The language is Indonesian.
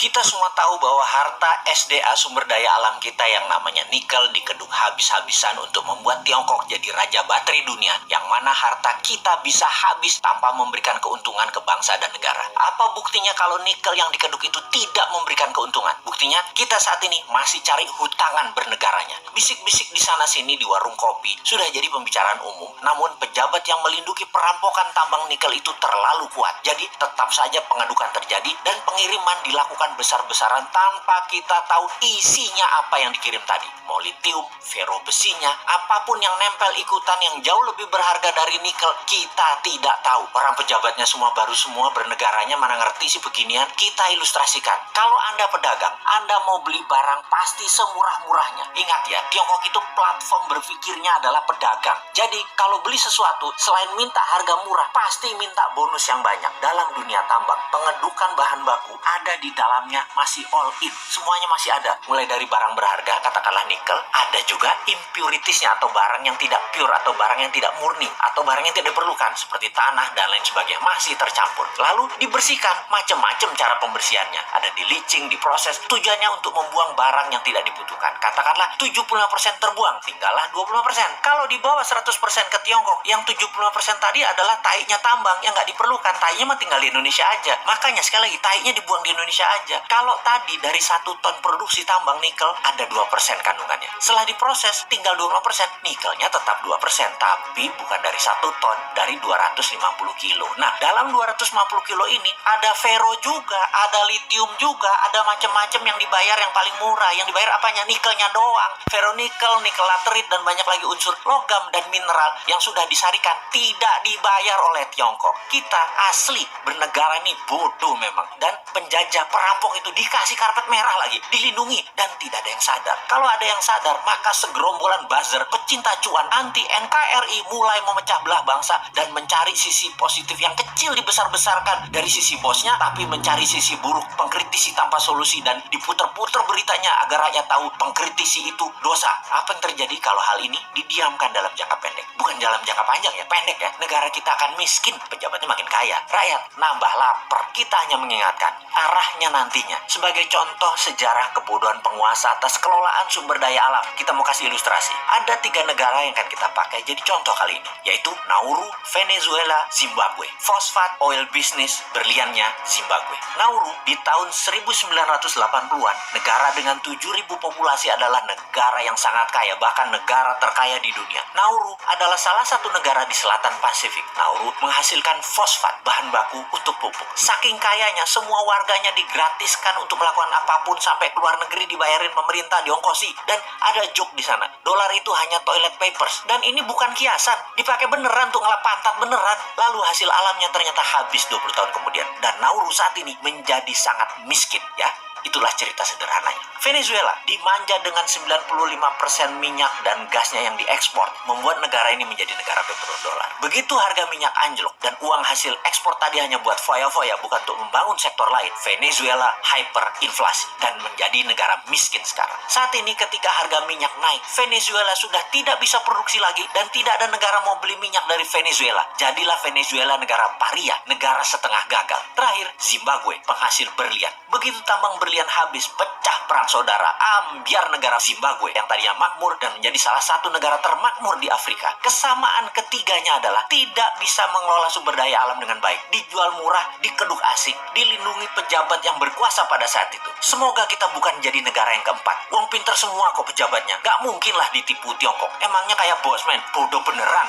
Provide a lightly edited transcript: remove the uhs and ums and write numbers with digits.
Kita semua tahu bahwa harta SDA sumber daya alam kita yang namanya nikel dikeduk habis-habisan untuk membuat Tiongkok jadi raja baterai dunia, yang mana harta kita bisa habis tanpa memberikan keuntungan ke bangsa dan negara. Apa buktinya kalau nikel yang dikeduk itu tidak memberikan keuntungan? Buktinya kita saat ini masih cari hutangan bernegaranya. Bisik-bisik di sana-sini di warung kopi sudah jadi pembicaraan umum. Namun pejabat yang melindungi perampokan tambang nikel itu terlalu kuat. Jadi tetap saja pengadukan terjadi dan pengiriman dilakukan besar-besaran tanpa kita tahu isinya apa yang dikirim tadi. Mau litium, fero besinya, apapun yang nempel ikutan yang jauh lebih berharga dari nikel, kita tidak tahu. Orang pejabatnya semua baru semua, bernegaranya mana ngerti sih beginian. Kita ilustrasikan. Kalau Anda pedagang, Anda mau beli barang pasti semurah-murahnya. Ingat ya, Tiongkok itu platform berpikirnya adalah pedagang. Jadi kalau beli sesuatu, selain minta harga murah, pasti minta bonus yang banyak. Dalam dunia tambang, pengedukan bahan baku ada di dalamnya masih all in. Semuanya masih ada. Mulai dari barang berharga, katakanlah nikel, ada juga impuritiesnya atau barang yang tidak pure atau barang yang tidak murni atau barang yang tidak diperlukan seperti tanah dan lain sebagainya masih tercampur. Lalu dibersihkan, macam-macam cara pembersihannya. Ada di leaching, diproses, tujuannya untuk membuang barang yang tidak dibutuhkan. Katakanlah 75% terbuang, tinggallah 25%. Kalau dibawa 100% ke Tiongkok, yang 75% tadi adalah tainya tambang yang nggak diperlukan. Tainya mah tinggal di Indonesia aja. Makanya sekali lagi, tainya dibuang di Indonesia aja. Kalau tadi dari 1 ton produksi tambang nikel ada 2% kandungannya. Setelah diproses tinggal 20%, nikelnya tetap 2%, tapi bukan dari 1 ton, dari 250 kilo. Nah, dalam 250 kilo ini ada fero juga, ada litium juga, ada macam-macam yang dibayar yang paling murah. Yang dibayar apanya? Nikelnya doang. Feronikel, nikel laterit, dan banyak lagi unsur logam dan mineral yang sudah disarikan tidak dibayar oleh Tiongkok. Kita asli bernegara ini bodoh memang. Dan penjajah perampok itu dikasih karpet merah lagi, dilindungi, dan tidak ada yang sadar. Kalau ada yang sadar, maka segerombolan buzzer pecinta cuan anti NKRI mulai memecah belah bangsa dan mencari sisi positif yang kecil dibesar-besarkan dari sisi bosnya, tapi mencari sisi buruk, pengkritisi tanpa solusi, dan diputer-puter beritanya agar rakyat tahu pengkritisi itu dosa. Apa yang terjadi kalau hal ini didiamkan dalam jangka pendek? Bukan dalam jangka panjang ya, pendek ya. Negara kita akan miskin, pejabatnya makin kaya, rakyat nambah lapar. Kita hanya mengingatkan arahnya nantinya. Sebagai contoh sejarah kebodohan penguasa atas kelolaan sumber daya alam, kita mau kasih ilustrasi. Ada 3 negara yang akan kita pakai jadi contoh kali ini, yaitu Nauru, Venezuela, Zimbabwe. Fosfat oil business berliannya Zimbabwe. Nauru di tahun 1980-an, negara dengan 7.000 populasi adalah negara yang sangat kaya, bahkan negara terkaya di dunia. Nauru adalah salah satu negara di selatan Pasifik. Nauru menghasilkan fosfat, bahan baku untuk pupuk. Saking kayanya, semua warganya digratiskan untuk melakukan apapun, sampai keluar negeri dibayarin pemerintah, diongkosi. Dan ada joke di sana, dolar itu hanya toilet papers. Dan ini bukan kiasan, dipakai beneran untuk ngelap pantat beneran. Lalu hasil alamnya ternyata habis 20 tahun kemudian. Dan Nauru saat ini menjadi sangat miskin ya. Itulah cerita sederhananya. Venezuela dimanja dengan 95% minyak dan gasnya yang diekspor, membuat negara ini menjadi negara petrodolar. Begitu harga minyak anjlok dan uang hasil ekspor tadi hanya buat foya-foya, bukan untuk membangun sektor lain, Venezuela hyperinflasi dan menjadi negara miskin sekarang. Saat ini ketika harga minyak naik, Venezuela sudah tidak bisa produksi lagi dan tidak ada negara mau beli minyak dari Venezuela. Jadilah Venezuela negara paria, negara setengah gagal. Terakhir, Zimbabwe, penghasil berlian. Begitu tambang berlian habis, pecah perang saudara, ambiar negara Zimbabwe yang tadinya makmur dan menjadi salah satu negara termakmur di Afrika. Kesamaan ketiganya adalah tidak bisa mengelola sumber daya alam dengan baik, dijual murah, dikeduk asing, dilindungi pejabat yang berkuasa pada saat itu. Semoga kita bukan jadi negara yang keempat. Uang pinter semua kok pejabatnya, gak mungkin lah ditipu Tiongkok. Emangnya kayak Bosman, bodoh beneran.